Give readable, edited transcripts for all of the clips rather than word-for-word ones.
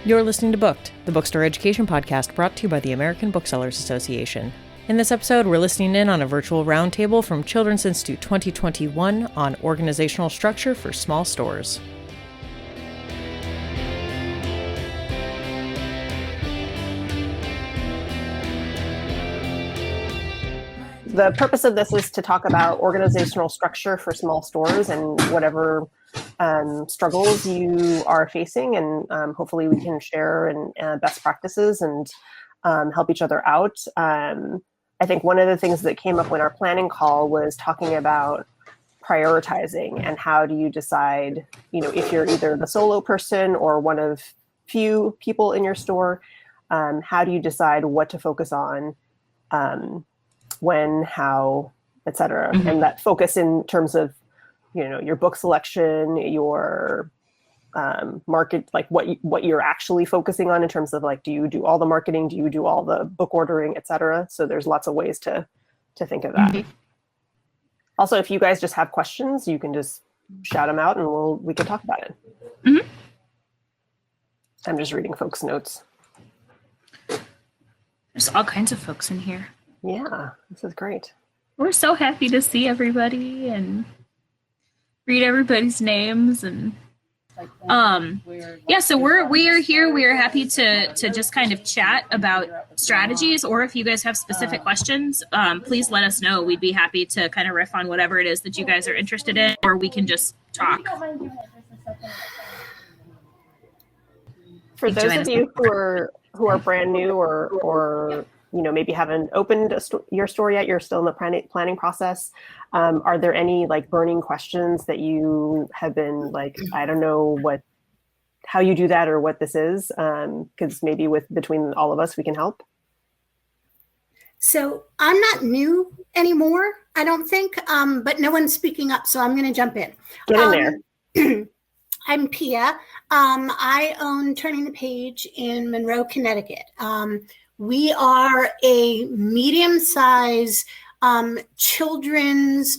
You're listening to Booked, the bookstore education podcast brought to you by the American Booksellers Association. In this episode, we're listening in on a virtual roundtable from Children's Institute 2021 on organizational structure for small stores. The purpose of this is to talk about organizational structure for small stores and whatever struggles you are facing, and hopefully we can share and best practices and help each other out. I think one of the things that came up when our planning call was talking about prioritizing and how do you decide, if you're either the solo person or one of few people in your store, how do you decide what to focus on, when, how, etc. Mm-hmm. And that focus in terms of, your book selection, your market, like what you're actually focusing on in terms of like, do you do all the marketing? Do you do all the book ordering, etc.? So there's lots of ways to think of that. Mm-hmm. Also, if you guys just have questions, you can just shout them out and we can talk about it. Mm-hmm. I'm just reading folks' notes. There's all kinds of folks in here. Yeah, this is great. We're so happy to see everybody and read everybody's names and so we are here. We are happy to just kind of chat about strategies, or if you guys have specific questions, please let us know. We'd be happy to kind of riff on whatever it is that you guys are interested in, or we can just talk. For those of you who are brand new or maybe haven't opened your store yet, you're still in the planning process. Are there any like burning questions that you have been like, I don't know how you do that or what this is? Because maybe between all of us, we can help. So I'm not new anymore, I don't think, but no one's speaking up, so I'm going to jump in. Get in there. I'm Pia. I own Turning the Page in Monroe, Connecticut. We are a medium-sized children's,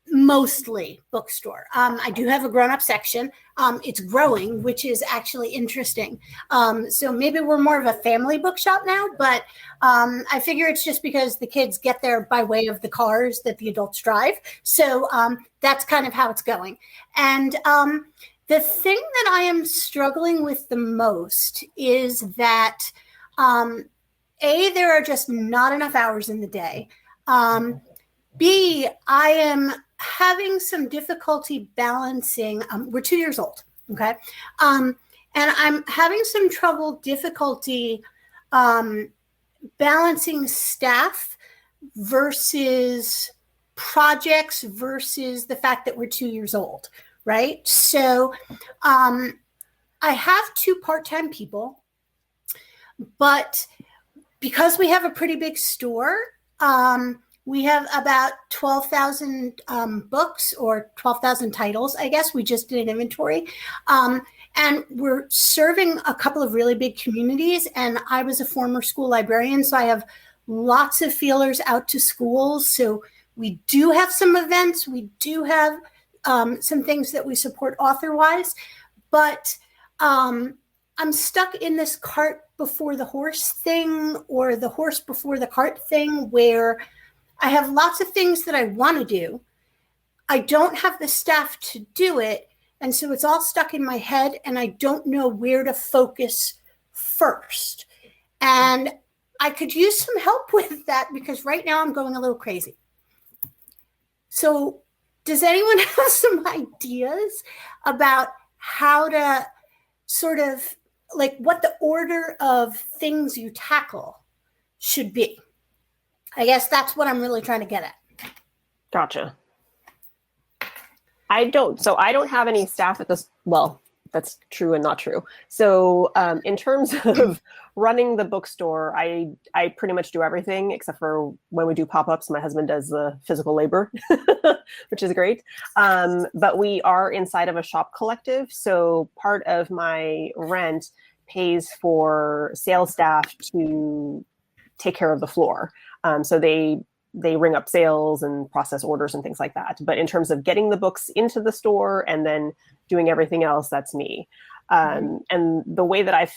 mostly bookstore. I do have a grown-up section. It's growing, which is actually interesting. So maybe we're more of a family bookshop now, but I figure it's just because the kids get there by way of the cars that the adults drive. So that's kind of how it's going. And the thing that I am struggling with the most is that there are just not enough hours in the day. B, I am having some difficulty balancing. We're 2 years old, okay? And I'm having some difficulty balancing staff versus projects versus the fact that we're 2 years old, right? So I have 2 part-time people, but because we have a pretty big store, we have about 12,000 books or 12,000 titles, I guess. We just did an inventory. And we're serving a couple of really big communities. And I was a former school librarian, so I have lots of feelers out to schools. So we do have some events. We do have some things that we support author-wise. But I'm stuck in this cart before the horse thing, or the horse before the cart thing, where I have lots of things that I want to do. I don't have the staff to do it. And so it's all stuck in my head and I don't know where to focus first. And I could use some help with that because right now I'm going a little crazy. So does anyone have some ideas about how to sort of like what the order of things you tackle should be? I guess that's what I'm really trying to get at. Gotcha. I don't have any staff at this. Well, that's true and not true. So in terms of running the bookstore, I pretty much do everything except for when we do pop-ups. My husband does the physical labor, which is great. But we are inside of a shop collective. So part of my rent pays for sales staff to take care of the floor. So they ring up sales and process orders and things like that. But in terms of getting the books into the store and then doing everything else, that's me. And the way that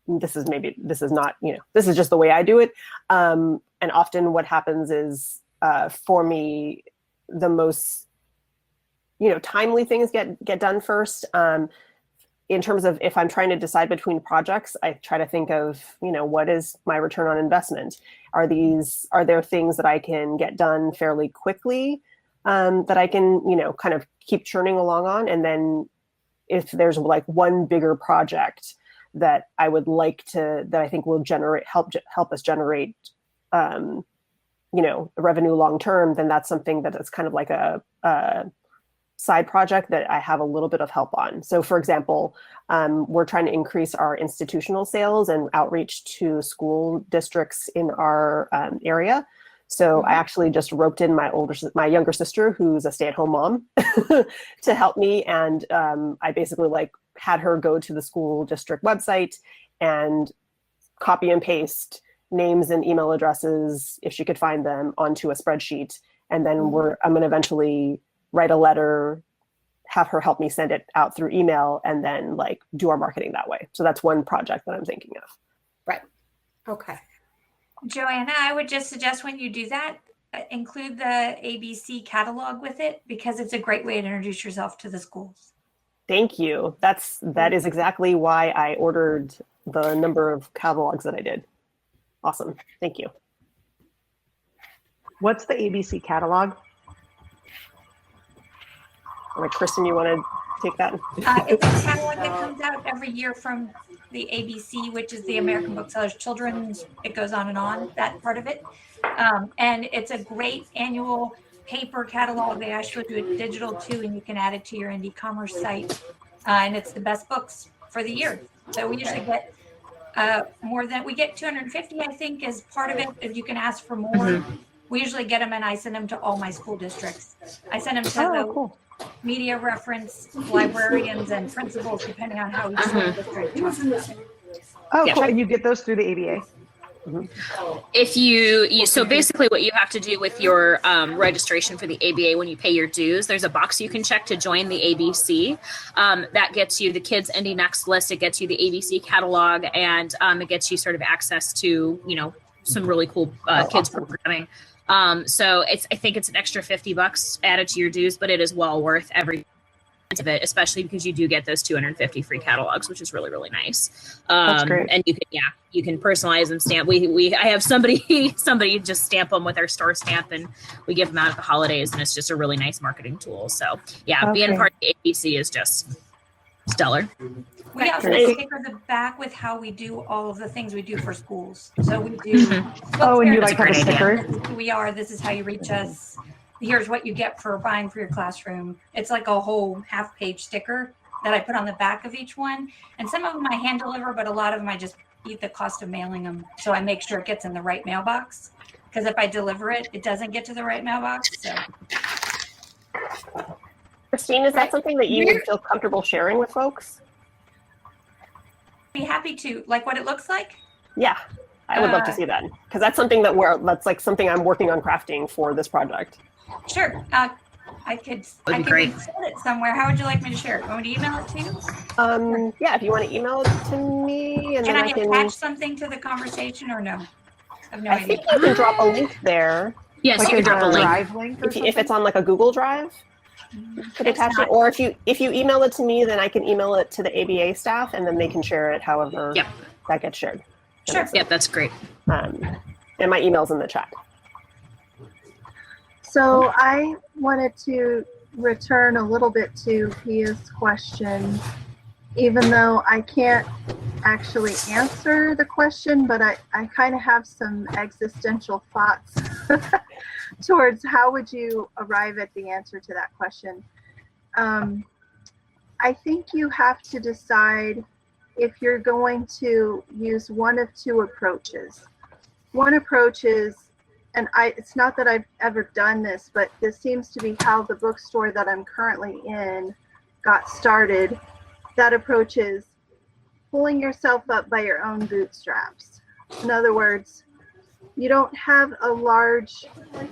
this is not, this is just the way I do it. And often what happens is, for me, the most, timely things get done first. In terms of if I'm trying to decide between projects, I try to think of, what is my return on investment? Are there things that I can get done fairly quickly, that I can, kind of keep churning along on? And then if there's like one bigger project that I would like that I think will help us generate, revenue long-term, then that's something that is kind of like a side project that I have a little bit of help on. So for example, we're trying to increase our institutional sales and outreach to school districts in our area. So I actually just roped in my younger sister, who's a stay-at-home mom, to help me. And I basically had her go to the school district website and copy and paste names and email addresses, if she could find them, onto a spreadsheet. And then I'm going to eventually write a letter, have her help me send it out through email, and then do our marketing that way. So that's one project that I'm thinking of. Right. Okay. Joanna, I would just suggest when you do that, include the ABC catalog with it, because it's a great way to introduce yourself to the schools. Thank you. That is exactly why I ordered the number of catalogs that I did. Awesome. Thank you. What's the ABC catalog? Kristen, you want to take that? It's a catalog that comes out every year from the ABC, which is the American Booksellers Children's. It goes on and on, that part of it. And it's a great annual paper catalog. They actually do it digital too, and you can add it to your indie commerce site. And it's the best books for the year. So we usually get we get 250, I think, as part of it. If you can ask for more, we usually get them, and I send them to all my school districts. I send them to the media reference librarians and principals, depending on how each school district talks about it. Oh, cool. And you get those through the ABA? If so basically what you have to do with your registration for the ABA, when you pay your dues, there's a box you can check to join the ABC. That gets you the Kids Indie Next list. It gets you the ABC catalog, and it gets you sort of access to, some really cool kids programming. So I think it's an extra $50 added to your dues, but it is well worth every cent of it, especially because you do get those 250 free catalogs, which is really, really nice. That's great. And you can personalize them, stamp. I have somebody just stamp them with our store stamp, and we give them out at the holidays, and it's just a really nice marketing tool. So being part of the ABC is just stellar. We also sticker the back with how we do all of the things we do for schools. So we do. Oh, and you have a sticker? This is who we are. This is how you reach us. Here's what you get for buying for your classroom. It's like a whole half-page sticker that I put on the back of each one. And some of them I hand deliver, but a lot of them I just eat the cost of mailing them. So I make sure it gets in the right mailbox. Because if I deliver it, it doesn't get to the right mailbox. So. Christine, is that something that you would feel comfortable sharing with folks? Be happy to. Like what it looks like? Yeah, I would love to see that, because that's something that's something I'm working on crafting for this project. Sure. I could send it somewhere. How would you like me to share it? Want me to email it to you? Yeah, if you want to email it to me, and can then I attach something to the conversation or no? I have no idea. think you can drop a link there. Yes, you can drop a drive link if it's on a Google Drive. Could attach it, or if you email it to me, then I can email it to the ABA staff, and then they can share it however that gets shared. Sure. Yep, that's great. And my email's in the chat. So I wanted to return a little bit to Pia's question, even though I can't actually answer the question, but I kind of have some existential thoughts towards how would you arrive at the answer to that question. I think you have to decide if you're going to use one of two approaches. One approach is, and it's not that I've ever done this, but this seems to be how the bookstore that I'm currently in got started. That approach is pulling yourself up by your own bootstraps. In other words, you don't have a large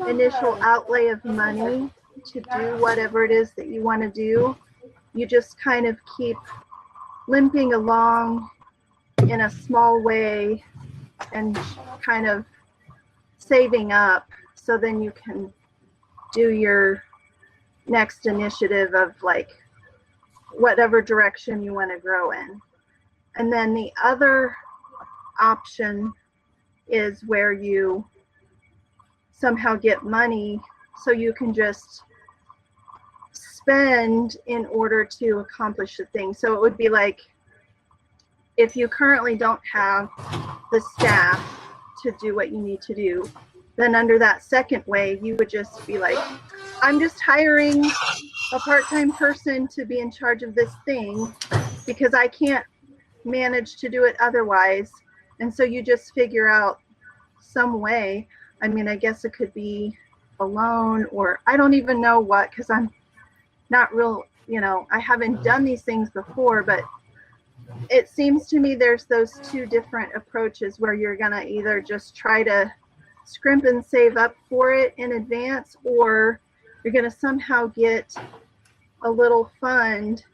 initial outlay of money to do whatever it is that you want to do. You just kind of keep, limping along in a small way and kind of saving up, so then you can do your next initiative of like whatever direction you want to grow in. And then the other option is where you somehow get money so you can just spend in order to accomplish the thing. So it would be like, if you currently don't have the staff to do what you need to do, then under that second way, you would just be like, I'm just hiring a part-time person to be in charge of this thing because I can't manage to do it otherwise. And so you just figure out some way. I mean, I guess it could be a loan, or I don't even know what, because I'm not real, I haven't done these things before, but it seems to me there's those two different approaches where you're going to either just try to scrimp and save up for it in advance, or you're going to somehow get a little fund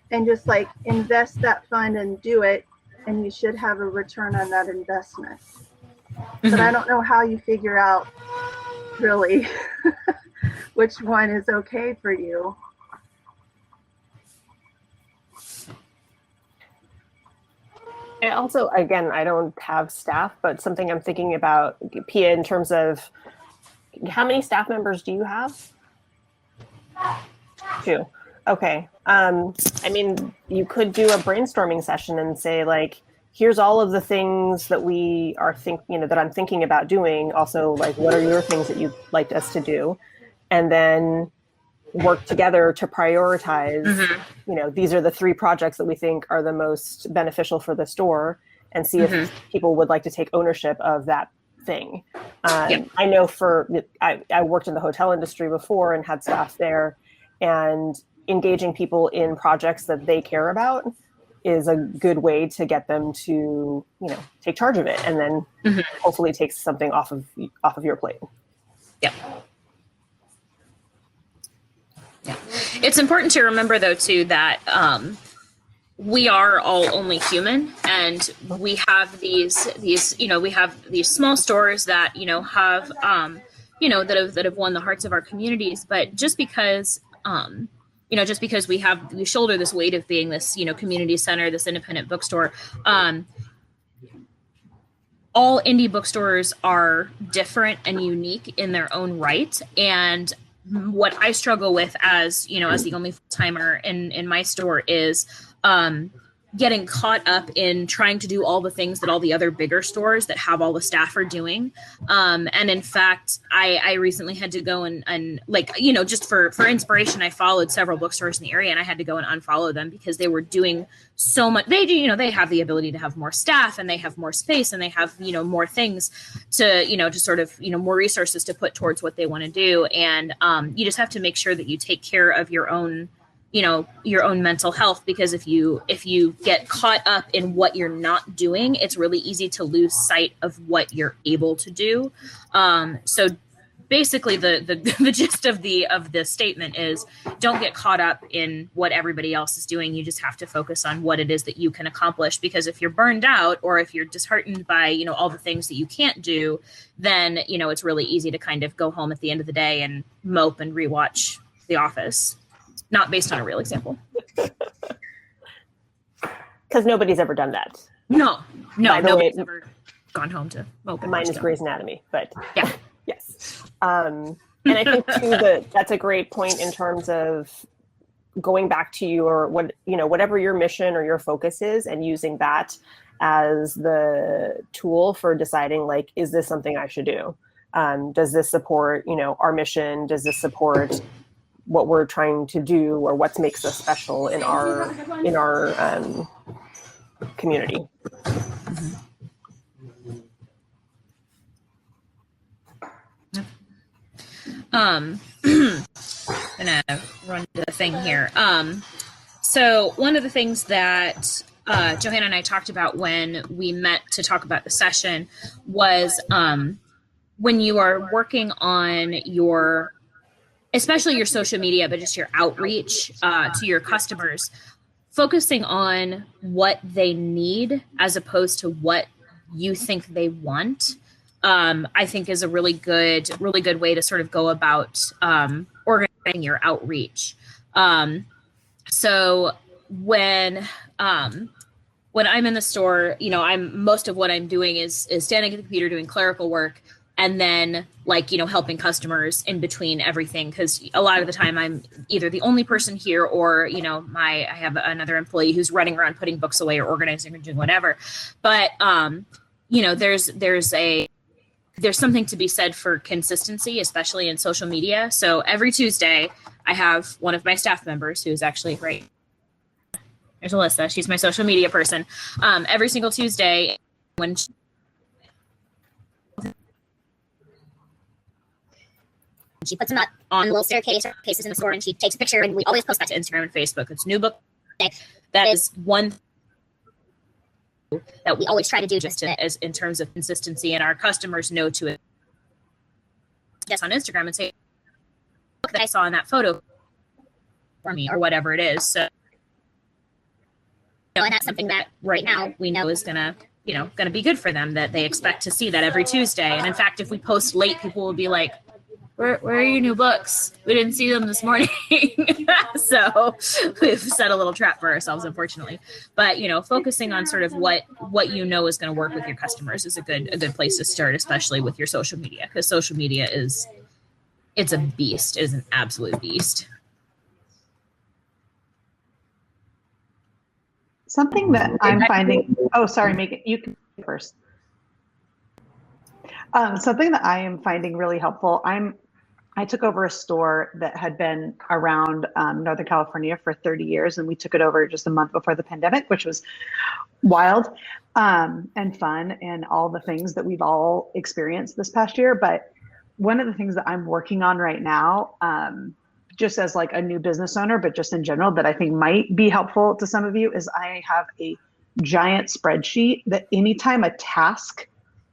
and just like invest that fund and do it, and you should have a return on that investment. Mm-hmm. But I don't know how you figure out really which one is okay for you. And also, again, I don't have staff, but something I'm thinking about, Pia, in terms of how many staff members do you have? 2. Okay. I mean, you could do a brainstorming session and say, like, here's all of the things that we are that I'm thinking about doing. Also, like, what are your things that you'd like us to do? And then work together to prioritize, these are the 3 projects that we think are the most beneficial for the store, and see if people would like to take ownership of that thing. I know I worked in the hotel industry before and had staff there, and engaging people in projects that they care about is a good way to get them to, take charge of it, and then hopefully take something off of your plate. Yeah. Yeah. It's important to remember, though, too, that we are all only human, and we have these we have these small stores that have that have won the hearts of our communities. But just because we shoulder this weight of being this community center, this independent bookstore, all indie bookstores are different and unique in their own right. And what I struggle with as the only full-timer in my store is getting caught up in trying to do all the things that all the other bigger stores that have all the staff are doing. And in fact, I recently had to go and just for inspiration, I followed several bookstores in the area, and I had to go and unfollow them because they were doing so much. They do, they have the ability to have more staff, and they have more space, and they have, more things to, to sort of, more resources to put towards what they want to do. And you just have to make sure that you take care of your own mental health, because if you get caught up in what you're not doing, it's really easy to lose sight of what you're able to do. So basically the gist of this statement is, don't get caught up in what everybody else is doing. You just have to focus on what it is that you can accomplish, because if you're burned out, or if you're disheartened by, all the things that you can't do, then, it's really easy to kind of go home at the end of the day and mope and rewatch The Office. Not based on a real example. Because nobody's ever done that. No, nobody's ever gone home to mope. Mine is Grey's Anatomy, but yeah. Yes. And I think too that's a great point in terms of going back to your whatever your mission or your focus is, and using that as the tool for deciding, like, is this something I should do? Does this support, our mission? Does this support what we're trying to do, or what makes us special in our community? I'm gonna run to the thing here. So one of the things that Johanna and I talked about when we met to talk about the session was when you are working on especially your social media, but just your outreach to your customers. focusing on what they need as opposed to what you think they want, I think is a really good way to sort of go about organizing your outreach. So when I'm in the store, most of what I'm doing is standing at the computer doing clerical work, and then helping customers in between everything. Cause a lot of the time I'm either the only person here or, I have another employee who's running around putting books away or organizing or doing whatever. But, there's something to be said for consistency, especially in social media. So every Tuesday I have one of my staff members who's actually right. There's Alyssa. She's my social media person. Every single Tuesday when she puts them up on a little staircase or cases in the store, and she takes a picture, and we always post that to Instagram and Facebook. It's new book day. That is one thing that we always try to do as in terms of consistency, and our customers know to it. Yes, on Instagram and say, look that I saw in that photo for me or whatever it is. So, and that's something that right now we know is gonna be good for them, that they expect to see that every Tuesday. And in fact, if we post late, people will be like, where are your new books? We didn't see them this morning. So we've set a little trap for ourselves, unfortunately. But, focusing on sort of what is going to work with your customers is a good place to start, especially with your social media, because social media it's a beast. It is an absolute beast. Something that I'm finding, oh, sorry, Megan, you can first. Something that I am finding really helpful, I took over a store that had been around Northern California for 30 years, and we took it over just a month before the pandemic, which was wild and fun and all the things that we've all experienced this past year. But one of the things that I'm working on right now, just as like a new business owner, but just in general, that I think might be helpful to some of you, is I have a giant spreadsheet that anytime a task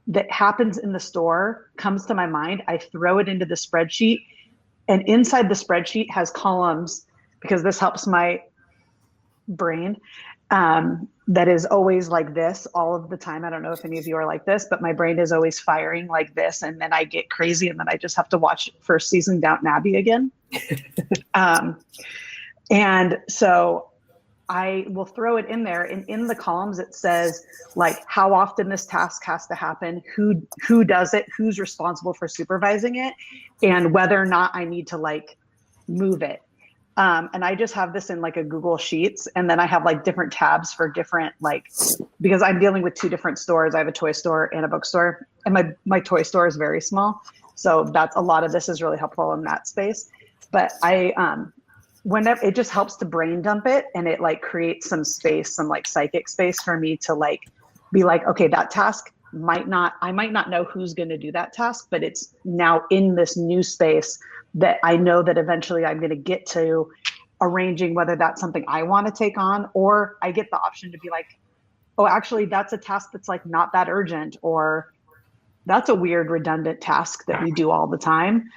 that happens in the store comes to my mind, I throw it into the spreadsheet, and inside the spreadsheet has columns, because this helps my brain, that is always like this all of the time. I don't know if any of you are like this, but my brain is always firing like this, and then I get crazy, and then I just have to watch first season Downton Abbey again. And so I will throw it in there, and in the columns it says like how often this task has to happen, who does it, who's responsible for supervising it, and whether or not I need to like move it. And I just have this in like a Google Sheets, and then I have like different tabs for different, like, because I'm dealing with two different stores. I have a toy store and a bookstore, and my toy store is very small. So that's a lot of this is really helpful in that space. But whenever it just helps to brain dump it, and it like creates some space, some like psychic space for me to like be like, okay, that task I might not know who's going to do that task, but it's now in this new space that I know that eventually I'm going to get to arranging whether that's something I want to take on, or I get the option to be like, oh, actually that's a task that's like not that urgent, or that's a weird redundant task that we do all the time.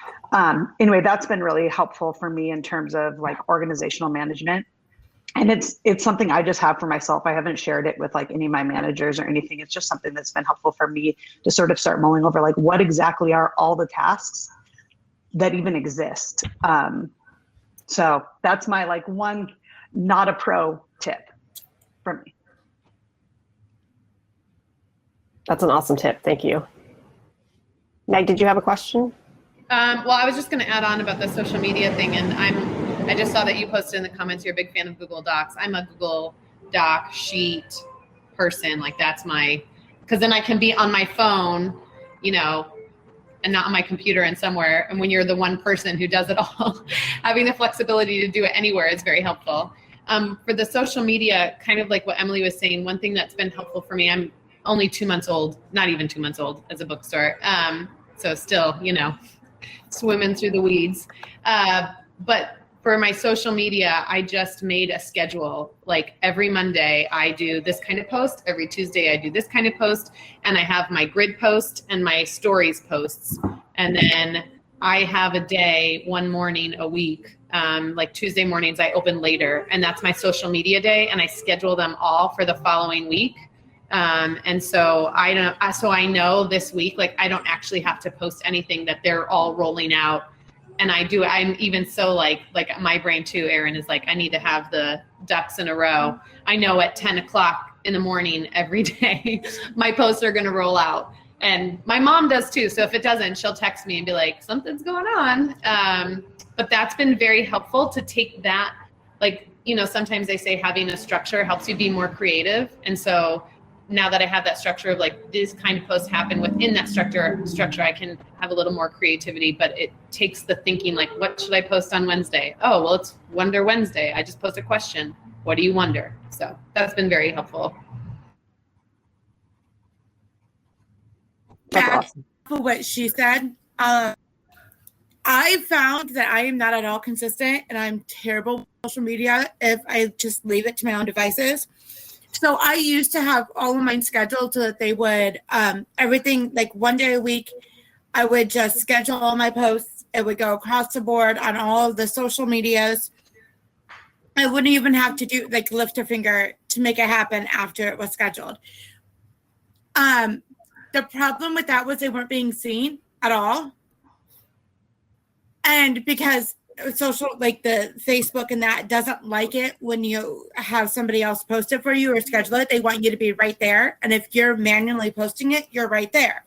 Anyway, that's been really helpful for me in terms of like organizational management. And it's something I just have for myself. I haven't shared it with like any of my managers or anything. It's just something that's been helpful for me to sort of start mulling over, like, what exactly are all the tasks that even exist? So that's my like one not a pro tip from me. That's an awesome tip. Thank you. Meg, did you have a question? Well, I was just going to add on about the social media thing, and I just saw that you posted in the comments you're a big fan of Google Docs. I'm a Google Doc sheet person. Like that's because then I can be on my phone, and not on my computer and somewhere. And when you're the one person who does it all, having the flexibility to do it anywhere is very helpful. For the social media, kind of like what Emily was saying, one thing that's been helpful for me, I'm only 2 months old, not even 2 months old as a bookstore. So still, swimming through the weeds. But for my social media, I just made a schedule. Like every Monday I do this kind of post, every Tuesday I do this kind of post, and I have my grid post and my stories posts. And then I have a day, one morning a week, like Tuesday mornings I open later, and that's my social media day, and I schedule them all for the following week. And so I know this week, like I don't actually have to post anything, that they're all rolling out. And I'm even so like my brain too, Erin, is like, I need to have the ducks in a row. I know at 10 o'clock in the morning every day, my posts are going to roll out. And my mom does too. So if it doesn't, she'll text me and be like, something's going on. But that's been very helpful to take that, like, sometimes they say having a structure helps you be more creative. And so now that I have that structure of like this kind of posts happen within that structure, I can have a little more creativity, but it takes the thinking, like, what should I post on Wednesday? Oh, well, it's Wonder Wednesday. I just post a question. What do you wonder? So that's been very helpful. That's awesome. For what she said, I found that I am not at all consistent, and I'm terrible with social media if I just leave it to my own devices. So I used to have all of mine scheduled so that they would, everything, like one day a week, I would just schedule all my posts. It would go across the board on all of the social medias. I wouldn't even have to lift a finger to make it happen after it was scheduled. The problem with that was they weren't being seen at all. And because social, like the Facebook and that doesn't like it when you have somebody else post it for you or schedule it. They want you to be right there. And if you're manually posting it, you're right there.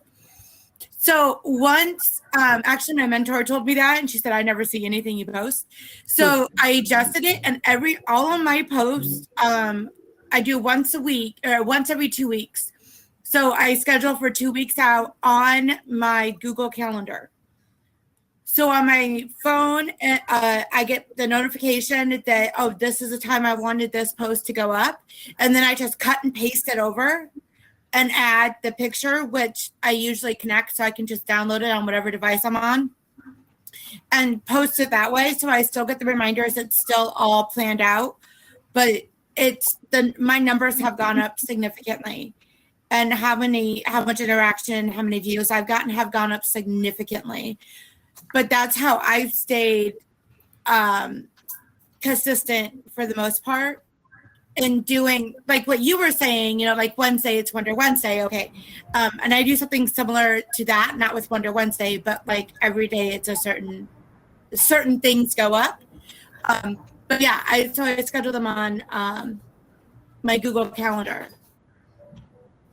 So once, actually my mentor told me that, and she said, I never see anything you post. So I adjusted it, and all of my posts, I do once a week or once every 2 weeks. So I schedule for 2 weeks out on my Google Calendar. So on my phone, I get the notification that, oh, this is the time I wanted this post to go up. And then I just cut and paste it over and add the picture, which I usually connect so I can just download it on whatever device I'm on and post it that way. So I still get the reminders. It's still all planned out, but my numbers have gone up significantly. And how much interaction, how many views I've gotten have gone up significantly. But that's how I've stayed consistent for the most part in doing like what you were saying, like Wednesday, it's Wonder Wednesday. Okay. And I do something similar to that, not with Wonder Wednesday, but like every day it's certain things go up. But yeah, I schedule them on my Google Calendar.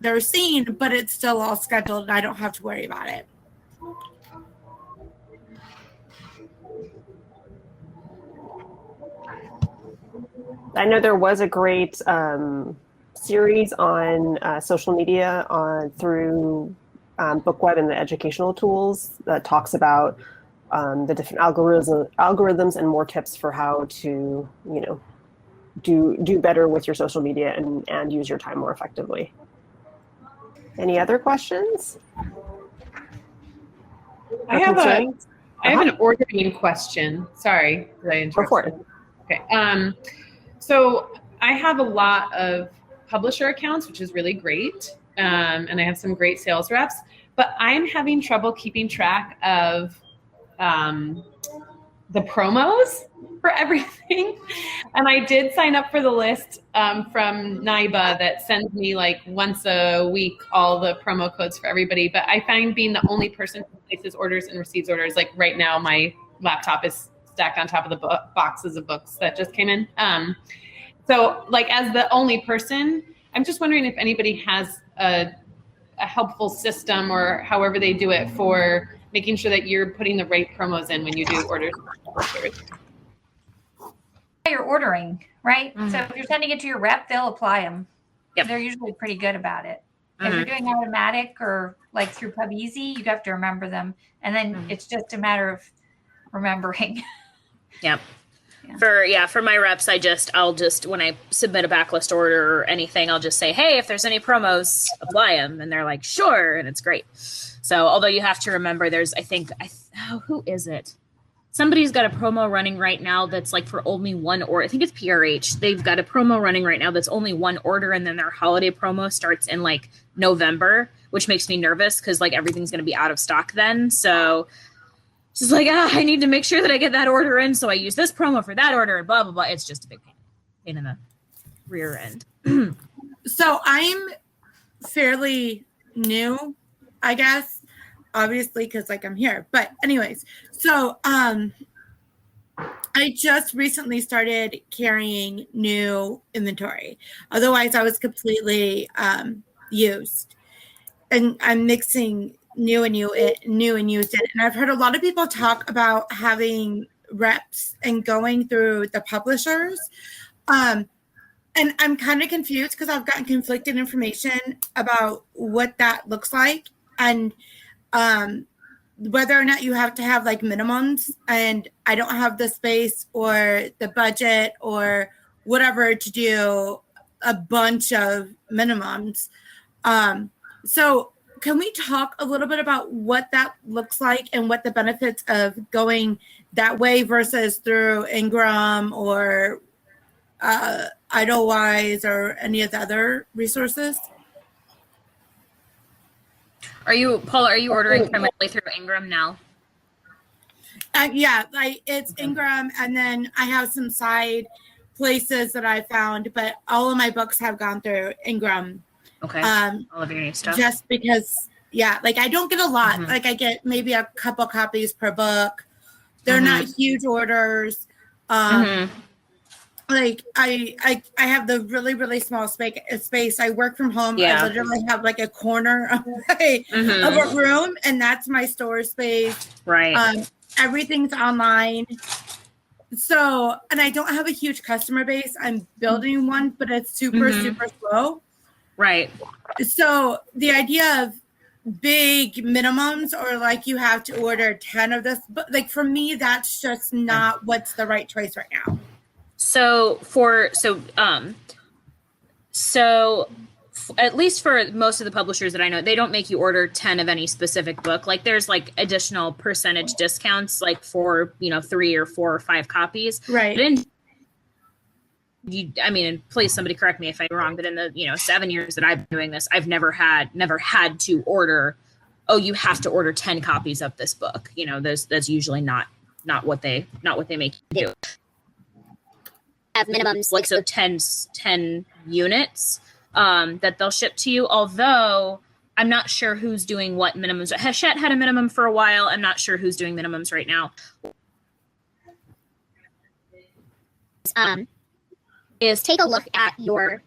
They're seen, but it's still all scheduled and I don't have to worry about it. I know there was a great series on social media through BookWeb and the educational tools that talks about the different algorithms and more tips for how to, do better with your social media and use your time more effectively. Any other questions? I have an ordering question. Sorry, did I interrupt? Go for it. Okay. So I have a lot of publisher accounts, which is really great. And I have some great sales reps, but I'm having trouble keeping track of the promos for everything. And I did sign up for the list from NIBA that sends me like once a week all the promo codes for everybody. But I find being the only person who places orders and receives orders, like right now my laptop is stacked on top of the boxes of books that just came in. So like as the only person, I'm just wondering if anybody has a helpful system or however they do it for making sure that you're putting the right promos in when you do orders. You're ordering, right? Mm-hmm. So if you're sending it to your rep, they'll apply them. Yep. They're usually pretty good about it. Mm-hmm. If you're doing automatic or like through PubEasy, you have to remember them. And then it's just a matter of remembering. Yep. For my reps, I'll just when I submit a backlist order or anything, I'll just say, hey, if there's any promos, apply them. And they're like, sure. And it's great. So although you have to remember who is it? Somebody's got a promo running right now that's like for only one order. I think it's PRH. They've got a promo running right now that's only one order. And then their holiday promo starts in like November, which makes me nervous because like everything's going to be out of stock then. So She's like, I need to make sure that I get that order in, so I use this promo for that order, and blah blah blah. It's just a big pain in the rear end. So I'm fairly new, I guess, obviously, because like I'm here. But anyways, so I just recently started carrying new inventory. Otherwise, I was completely used, and I'm mixing new and used in. And I've heard a lot of people talk about having reps and going through the publishers. And I'm kind of confused because I've gotten conflicted information about what that looks like, and whether or not you have to have like minimums, and I don't have the space or the budget or whatever to do a bunch of minimums. So can we talk a little bit about what that looks like and what the benefits of going that way versus through Ingram or Idlewise or any of the other resources? Paula, are you ordering primarily through Ingram now? Yeah, like it's Ingram, and then I have some side places that I found, but all of my books have gone through Ingram. Okay. All of your new stuff. Just because, yeah, like I don't get a lot. Like I get maybe a couple copies per book. They're not huge orders. Like I have the really small space. I work from home. Yeah. I literally have like a corner of a room, and that's my store space. Right. Everything's online. So, and I don't have a huge customer base. I'm building one, but it's super slow. Right. So the idea of big minimums, or like you have to order 10 of this, but like for me, that's just not what's the right choice right now. So at least for most of the publishers that I know, they don't make you order 10 of any specific book. Like there's like additional percentage discounts, like for, 3 or 4 or 5 copies. Right. But and please somebody correct me if I'm wrong, but in the, 7 years that I've been doing this, I've never had to order, you have to order 10 copies of this book. That's usually not what they make you do. Have minimums, like so 10 units that they'll ship to you. Although I'm not sure who's doing what minimums. Hachette had a minimum for a while. I'm not sure who's doing minimums right now. Is take a look at your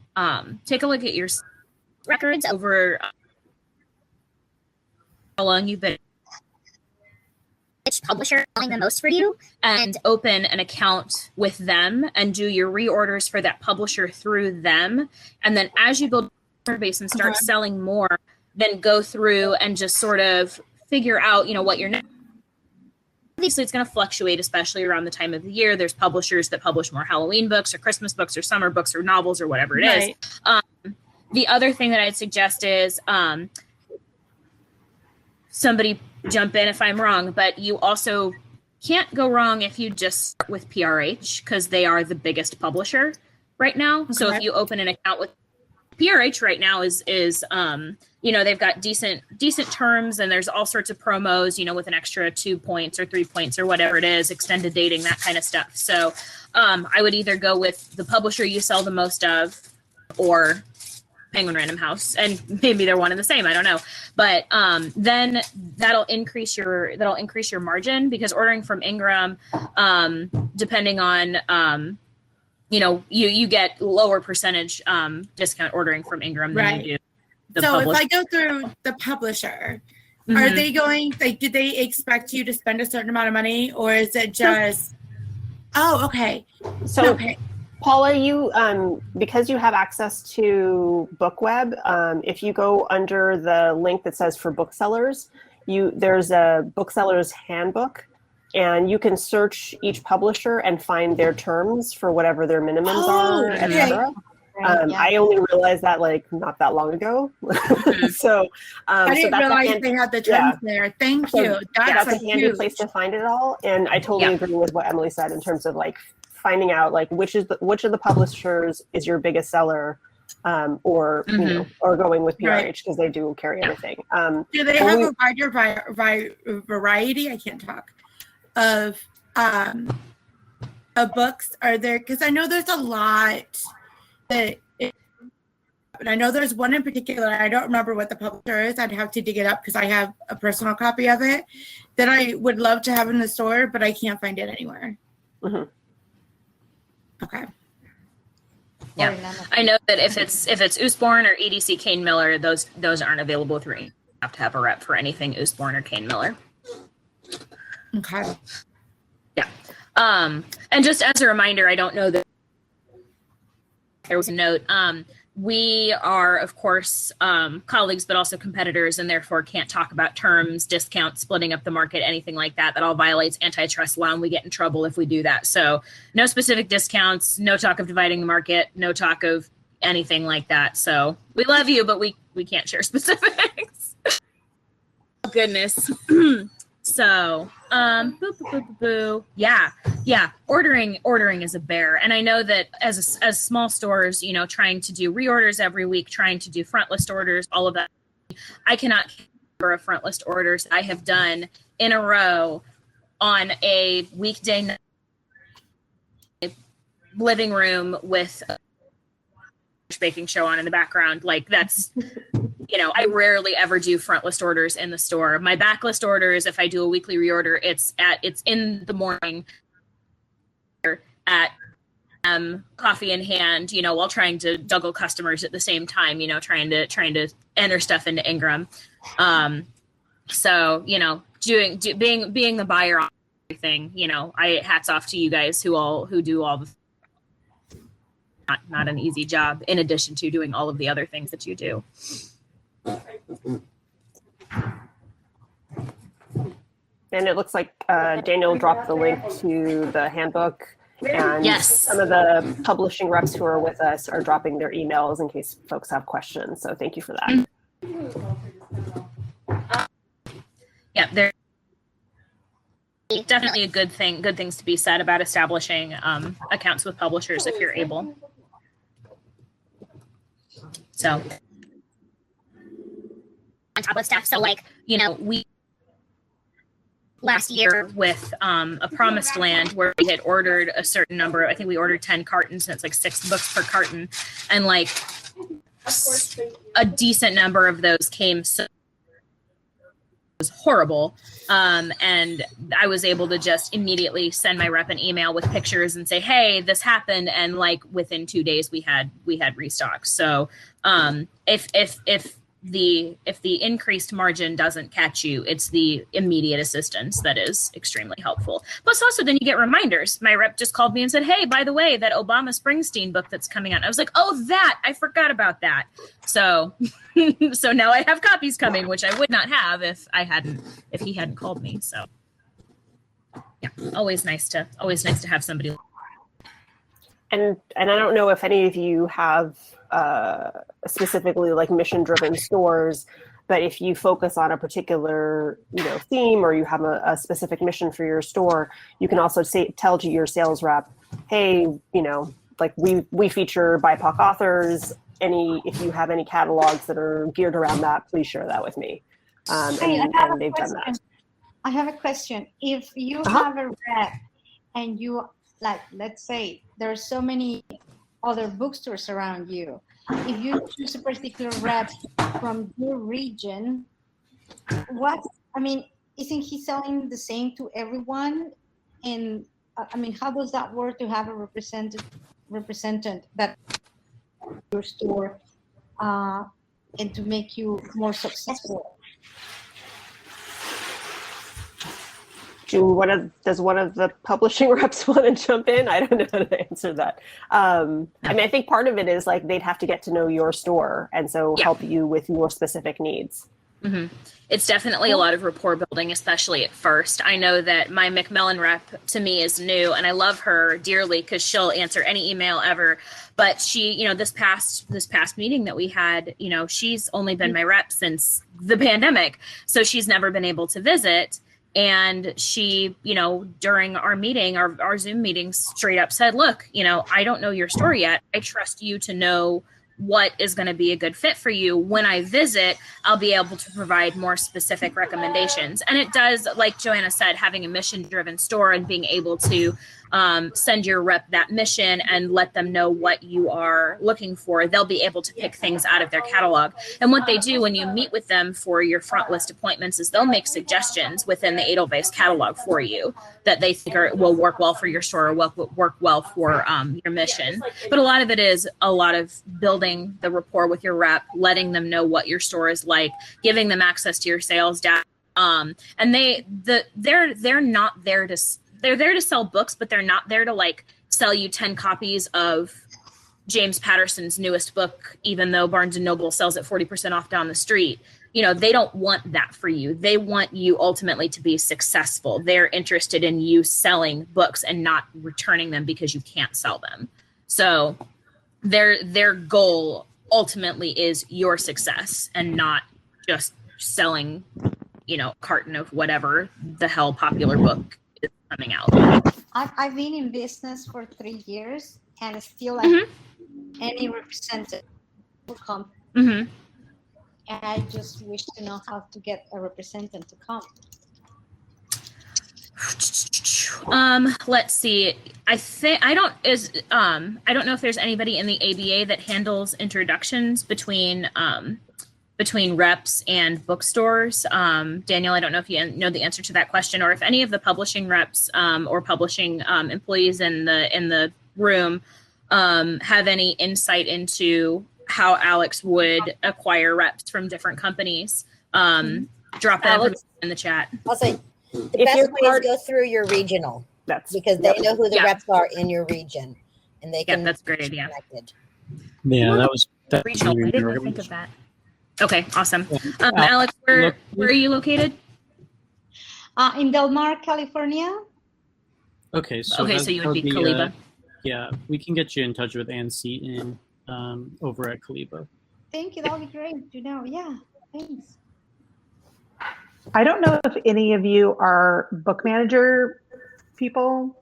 records over how long you've been. Which publisher is selling the most for you, and open an account with them and do your reorders for that publisher through them. And then as you build a customer base and start selling more, then go through and just sort of figure out, what your next. Obviously, it's going to fluctuate, especially around the time of the year. There's publishers that publish more Halloween books or Christmas books or summer books or novels or whatever it is. The other thing that I'd suggest is somebody jump in if I'm wrong, but you also can't go wrong if you just start with PRH, because they are the biggest publisher right now. Okay. So if you open an account with PRH right now is they've got decent terms, and there's all sorts of promos, with an extra 2 points or 3 points or whatever it is, extended dating, that kind of stuff. So I would either go with the publisher you sell the most of, or Penguin Random House, and maybe they're one and the same, I don't know, but then that'll increase your margin, because ordering from Ingram, depending on you get lower percentage discount ordering from Ingram than you do the publisher. If I go through the publisher, are they going, like, do they expect you to spend a certain amount of money, or is it just okay. Paula, you because you have access to BookWeb, if you go under the link that says for booksellers, there's a bookseller's handbook, and you can search each publisher and find their terms for whatever their minimums are, etc. I only realized that not that long ago. So I didn't realize they had the terms there. Thank you. That's a handy place to find it all. And I totally agree with what Emily said in terms of finding out which of the publishers is your biggest seller, or going with PRH, because they do carry everything. Do they have a wider variety? I can't talk. of books are there? Because I know there's a lot that. But I know there's one in particular, I don't remember what the publisher is. I'd have to dig it up because I have a personal copy of it that I would love to have in the store, but I can't find it anywhere. Mm-hmm. Okay. Yeah, I know that if it's Usborne or EDC Kane Miller, those aren't available through. You have to have a rep for anything Usborne or Kane Miller. Okay. Yeah. And just as a reminder, I don't know that there was a note. We are, of course, colleagues, but also competitors, and therefore can't talk about terms, discounts, splitting up the market, anything like that. That all violates antitrust law, and we get in trouble if we do that. So no specific discounts, no talk of dividing the market, no talk of anything like that. So we love you, but we can't share specifics. Oh, goodness. So, yeah. Ordering is a bear. And I know that as small stores, trying to do reorders every week, trying to do front list orders, all of that, I cannot number of front list orders I have done in a row on a weekday night, living room with a baking show on in the background. Like that's, I rarely ever do front list orders in the store. My backlist orders, if I do a weekly reorder, it's in the morning at coffee in hand, while trying to juggle customers at the same time, trying to enter stuff into Ingram. So, being the buyer on everything, I hats off to you guys who do all the not an easy job in addition to doing all of the other things that you do. And it looks like Daniel dropped the link to the handbook, and yes, some of the publishing reps who are with us are dropping their emails in case folks have questions. So thank you for that. Yeah, there's definitely a good things to be said about establishing accounts with publishers if you're able. So on top of stuff. So we last year with a Promised Land where we had ordered a certain number, I think we ordered 10 cartons and it's like 6 books per carton. And a decent number of those came. So it was horrible. And I was able to just immediately send my rep an email with pictures and say, hey, this happened. And within 2 days we had restock. So if the increased margin doesn't catch you, it's the immediate assistance that is extremely helpful. Plus also then you get reminders. My rep just called me and said, hey, by the way, that Obama Springsteen book that's coming out. I was like, oh, I forgot about that. So so now I have copies coming, which I would not have if he hadn't called me. So yeah, always nice to have somebody. And I don't know if any of you have specifically mission-driven stores, but if you focus on a particular theme, or you have a specific mission for your store, you can also tell to your sales rep, hey, we feature BIPOC authors. If you have any catalogs that are geared around that, please share that with me. And they've done that. I have a question. If you have a rep and you let's say there are so many other bookstores around you, if you choose a particular rep from your region, isn't he selling the same to everyone? And how does that work to have a represented that your store and to make you more successful? Does one of the publishing reps want to jump in? I don't know how to answer that. I think part of it is they'd have to get to know your store and so help you with your specific needs. Mm-hmm. It's definitely a lot of rapport building, especially at first. I know that my McMillan rep to me is new, and I love her dearly because she'll answer any email ever. But she, this past meeting that we had, she's only been my rep since the pandemic, so she's never been able to visit. And she, during our meeting, our Zoom meeting, straight up said, look, I don't know your store yet. I trust you to know what is going to be a good fit for you. When I visit, I'll be able to provide more specific recommendations. And it does, like Joanna said, having a mission-driven store and being able to send your rep that mission and let them know what you are looking for. They'll be able to pick things out of their catalog. And what they do when you meet with them for your front list appointments is they'll make suggestions within the Edelweiss catalog for you that they think will work well for your store or will work well for your mission. But a lot of it is a lot of building the rapport with your rep, letting them know what your store is like, giving them access to your sales data. And they're not there to they're there to sell books, but they're not there to like sell you 10 copies of James Patterson's newest book, even though Barnes and Noble sells it 40% off down the street. You know, they don't want that for you. They want you ultimately to be successful. They're interested in you selling books and not returning them because you can't sell them. So their goal ultimately is your success and not just selling, you know, a carton of whatever the hell popular book is coming out. I've been in business for 3 years and still like any representative will come. And I just wish to know how to get a representative to come. Let's see. I don't know if there's anybody in the ABA that handles introductions between reps and bookstores. Daniel, I don't know if you know the answer to that question, or if any of the publishing reps or publishing employees in the room have any insight into how Alex would acquire reps from different companies. Drop that information in the chat. I'll say the best way is go through your regional, because they know who the reps are in your region, and they can. That's a great idea. Yeah, that was regional. I didn't even think of that. Okay, awesome. Alex, where are you located? In Del Mar, California. Okay, so you would be Kaliba. Yeah, we can get you in touch with Ann Seaton over at Kaliba. Thank you. That would be great to know. Yeah, thanks. I don't know if any of you are book manager people,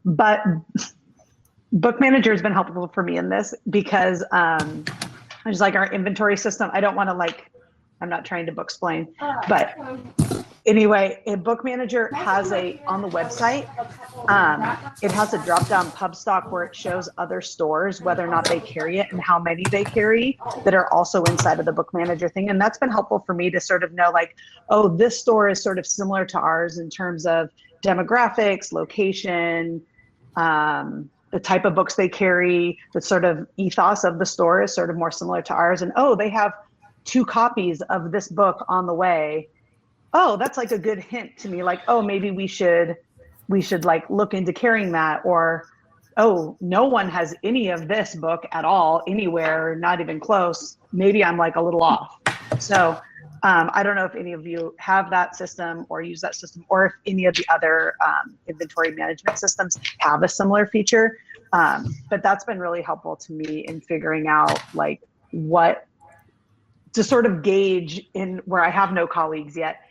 but book manager has been helpful for me in this because just like our inventory system, I don't want to I'm not trying to book explain, but anyway, a book manager has on the website, it has a drop down pub stock where it shows other stores, whether or not they carry it and how many they carry that are also inside of the book manager thing. And that's been helpful for me to sort of know oh, this store is sort of similar to ours in terms of demographics, location, the type of books they carry, the sort of ethos of the store is sort of more similar to ours. And oh, they have 2 copies of this book on the way. Oh, that's like a good hint to me. Oh, maybe we should look into carrying that. Or, oh, no one has any of this book at all anywhere, not even close. Maybe I'm a little off. So I don't know if any of you have that system or use that system, or if any of the other inventory management systems have a similar feature. But that's been really helpful to me in figuring out what to sort of gauge in where I have no colleagues yet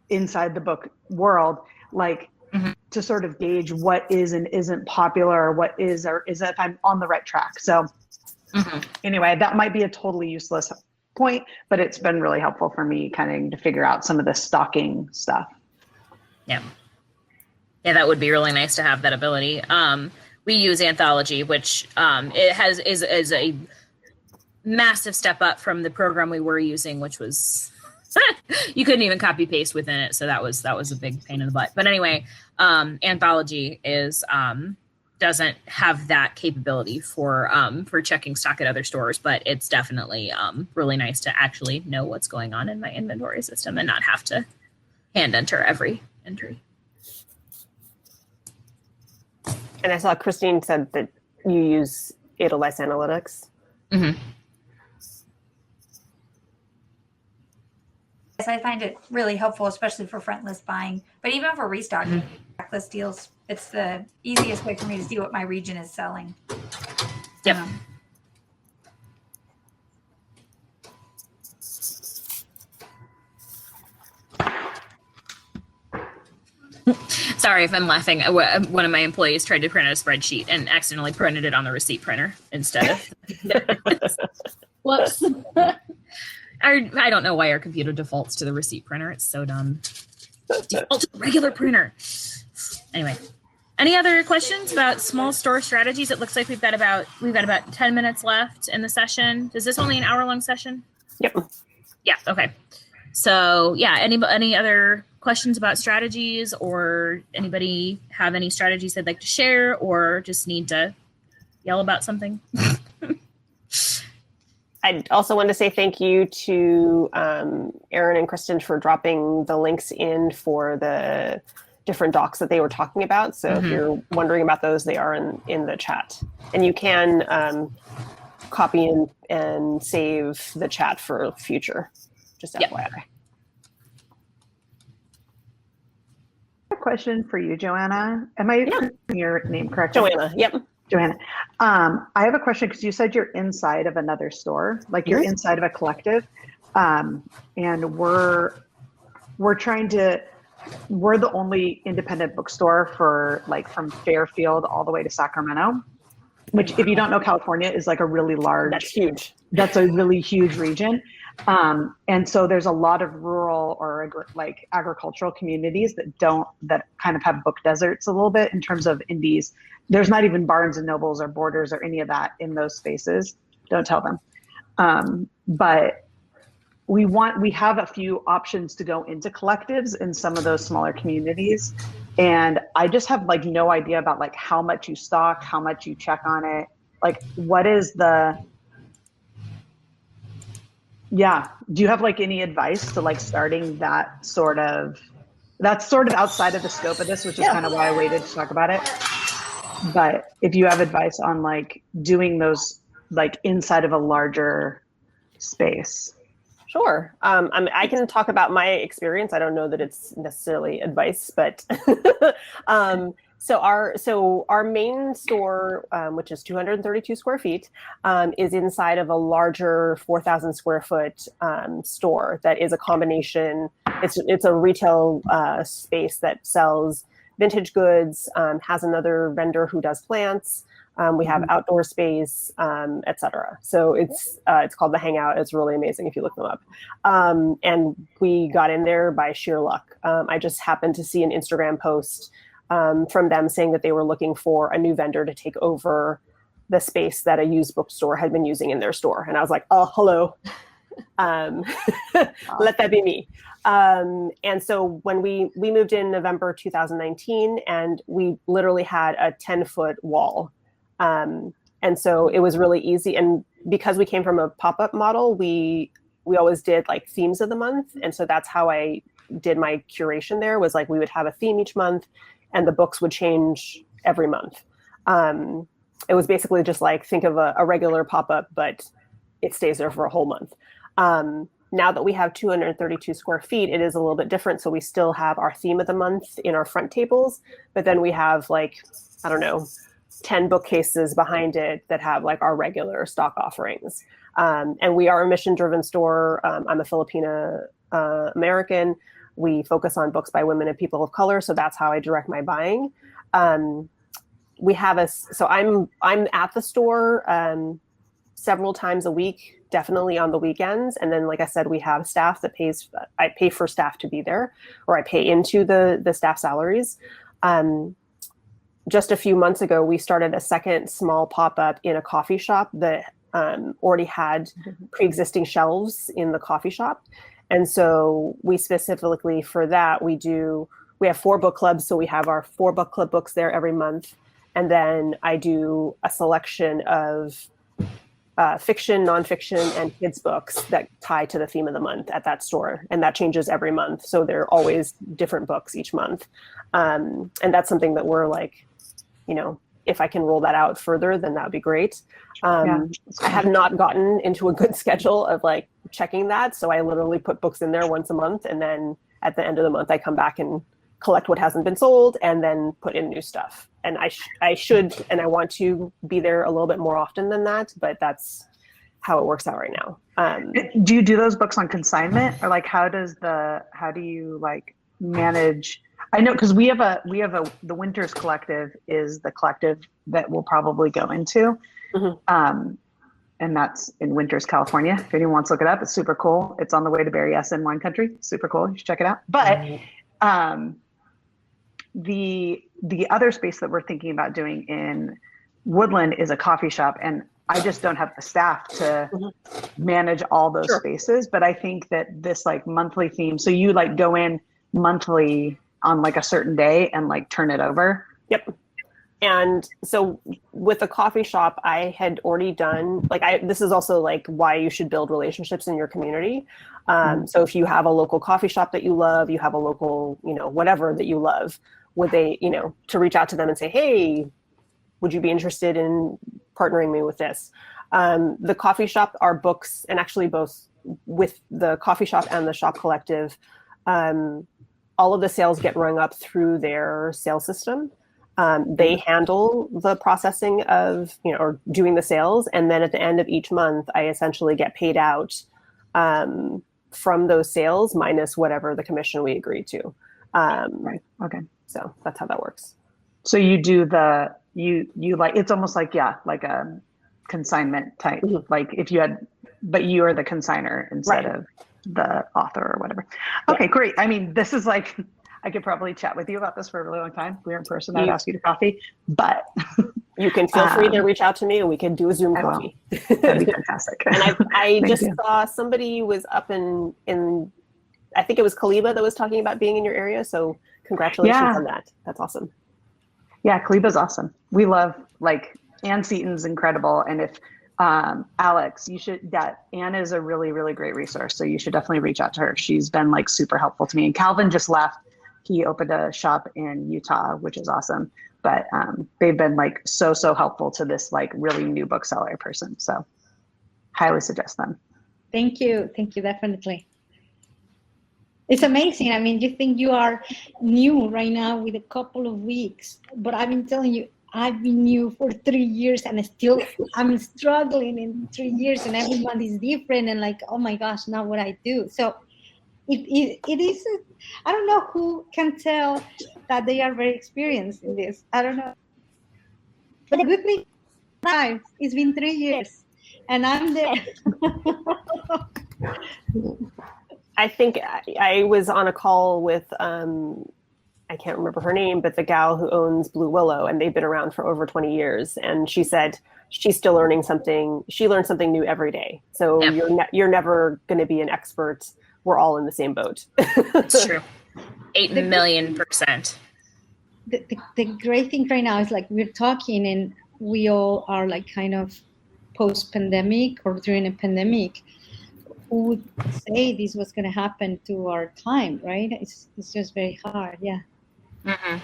inside the book world, to sort of gauge what is and isn't popular, or what is or isn't, if I'm on the right track. So anyway, that might be a totally useless point, but it's been really helpful for me kind of to figure out some of the stocking stuff. Yeah, that would be really nice to have that ability. We use Anthology, which is a massive step up from the program we were using, which was you couldn't even copy paste within it. So that was a big pain in the butt. But anyway, Anthology doesn't have that capability for checking stock at other stores, but it's definitely really nice to actually know what's going on in my inventory system and not have to hand enter every entry. And I saw Christine said that you use Edelweiss Analytics. Yes, I find it really helpful, especially for front list buying, but even for restocking backlist deals, it's the easiest way for me to see what my region is selling. Yep. Sorry if I'm laughing. One of my employees tried to print out a spreadsheet and accidentally printed it on the receipt printer instead of Whoops. I don't know why our computer defaults to the receipt printer. It's so dumb. Default to the regular printer. Anyway, any other questions about small store strategies? It looks like we've got about 10 minutes left in the session. Is this only an hour-long session? Yep. Yeah. Okay. So yeah, any other questions about strategies, or anybody have any strategies they'd like to share, or just need to yell about something? I also want to say thank you to Erin and Kristen for dropping the links in for the different docs that they were talking about. So if you're wondering about those, they are in the chat. And you can copy and save the chat for future, just FYI. A question for you, Joanna. Am I pronouncing your name correctly? Joanna, yep. Joanna, I have a question because you said you're inside of another store, like you're inside of a collective, and we're the only independent bookstore for like from Fairfield all the way to Sacramento, which if you don't know, California is like a really large. That's huge. That's a really huge region. And so there's a lot of rural or like agricultural communities that kind of have book deserts a little bit in terms of indies. There's not even Barnes and Nobles or Borders or any of that in those spaces. Don't tell them. But we have a few options to go into collectives in some of those smaller communities. And I just have like no idea about like how much you stock, how much you check on it. Like what is do you have like any advice to like starting that's sort of outside of the scope of this, which is kind of why I waited to talk about it. But if you have advice on like doing those like inside of a larger space. Sure. I can talk about my experience. I don't know that it's necessarily advice, but so our main store, which is 232 square feet, is inside of a larger 4,000 square foot store that is a combination. It's a retail space that sells vintage goods, has another vendor who does plants. We have outdoor space, etc. So it's called The Hangout. It's really amazing if you look them up. And we got in there by sheer luck. I just happened to see an Instagram post from them saying that they were looking for a new vendor to take over the space that a used bookstore had been using in their store. And I was like, oh, hello. Let that be me. And so when we moved in November 2019, and we literally had a 10-foot wall. And so it was really easy. And because we came from a pop-up model, we always did like themes of the month. And so that's how I did my curation there, was like we would have a theme each month and the books would change every month. It was basically just like, think of a regular pop-up, but it stays there for a whole month. Now that we have 232 square feet, it is a little bit different. So we still have our theme of the month in our front tables, but then we have like, I don't know, 10 bookcases behind it that have like our regular stock offerings. And we are a mission-driven store. I'm a Filipina American. We focus on books by women and people of color. So that's how I direct my buying. We have so I'm at the store several times a week, definitely on the weekends. And then, like I said, we have staff that I pay for staff to be there, or I pay into the staff salaries. Just a few months ago, we started a second small pop-up in a coffee shop that already had pre-existing shelves in the coffee shop. And so we specifically for that, we have 4 book clubs. So we have our 4 book club books there every month. And then I do a selection of fiction, nonfiction, and kids books that tie to the theme of the month at that store. And that changes every month. So there are always different books each month. And that's something that we're like, if I can roll that out further, then that would be great. I have not gotten into a good schedule of like checking that. So I literally put books in there once a month. And then at the end of the month, I come back and collect what hasn't been sold and then put in new stuff. And I should, and I want to be there a little bit more often than that, but that's how it works out right now. Do you do those books on consignment, or like how do you like manage? I know, because we have the Winters Collective is the collective that we'll probably go into. and that's in Winters, California. If anyone wants to look it up, it's super cool. It's on the way to Berryessa wine country. Super cool. You should check it out. But the other space that we're thinking about doing in Woodland is a coffee shop, and I just don't have the staff to manage all those spaces. But I think that this like monthly theme, so you like go in monthly on like a certain day and like turn it over. Yep. And so with the coffee shop, I had already done, this is also like why you should build relationships in your community. So if you have a local coffee shop that you love, you have a local, whatever that you love, would they, to reach out to them and say, hey, would you be interested in partnering me with this? The coffee shop are books, and actually both with the coffee shop and the shop collective, all of the sales get rung up through their sales system. They handle the processing of, or doing the sales. And then at the end of each month, I essentially get paid out from those sales minus whatever the commission we agreed to. Right. Okay. So that's how that works. So you do you like, it's almost like, like a consignment type, like if you had, but you are the consigner instead of the author or whatever. Okay, great. I mean, this is like, I could probably chat with you about this for a really long time. If we were in person, I'd ask you to coffee, but you can feel free to reach out to me and we can do a Zoom coffee. That'd be fantastic. And I just saw somebody was up in, I think it was Kaliba that was talking about being in your area. So congratulations on that. That's awesome. Yeah, Kaliba's awesome. We love, like, Ann Seaton's incredible. And if Alex, you should, Ann is a really, really great resource. So you should definitely reach out to her. She's been like super helpful to me. And Calvin just left. He opened a shop in Utah, which is awesome. But they've been like so helpful to this like really new bookseller person. So highly suggest them. Thank you. Thank you. Definitely. It's amazing. I mean, you think you are new right now with a couple of weeks, but I've been telling you, I've been new for 3 years and still I'm struggling in 3 years and every month is different and like, oh my gosh, now what I do. So it is, I don't know who can tell that they are very experienced in this. I don't know. But the good thing, it's been 3 years and I'm there. I think I was on a call with, I can't remember her name, but the gal who owns Blue Willow, and they've been around for over 20 years. And she said she's still learning something. She learns something new every day. So you're never going to be an expert. We're all in the same boat. It's true. 8 million%. The great thing right now is like we're talking and we all are like kind of post-pandemic or during a pandemic. Who would say this was going to happen to our time, right? It's just very hard, yeah. Mm-hmm.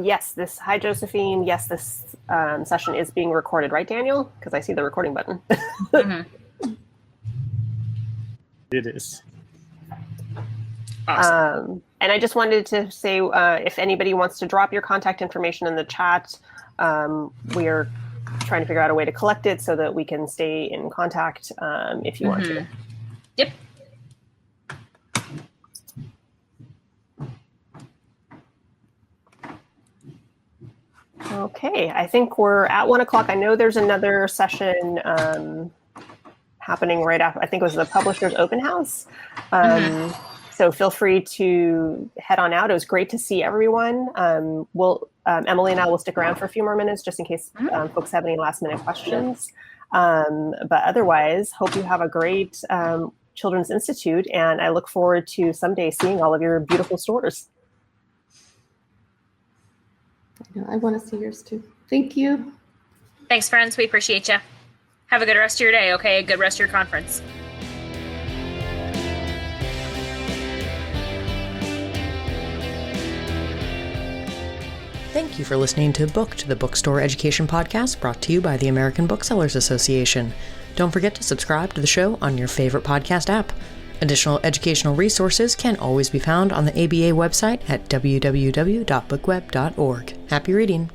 Yes, hi Josephine. Yes, this session is being recorded, right, Daniel? Because I see the recording button. Mm-hmm. It is. Awesome. And I just wanted to say, if anybody wants to drop your contact information in the chat, we are trying to figure out a way to collect it so that we can stay in contact if you want to. Yep. Okay, I think we're at 1 o'clock. I know there's another session happening right after. I think it was the Publishers Open House. So feel free to head on out. It was great to see everyone. Emily and I will stick around for a few more minutes just in case folks have any last minute questions. But otherwise, hope you have a great Children's Institute, and I look forward to someday seeing all of your beautiful stores. I want to see yours too. Thank you. Thanks, friends. We appreciate you. Have a good rest of your day, okay? Good rest of your conference. Thank you for listening to Booked, the bookstore education podcast brought to you by the American Booksellers Association. Don't forget to subscribe to the show on your favorite podcast app. Additional educational resources can always be found on the ABA website at www.bookweb.org. Happy reading!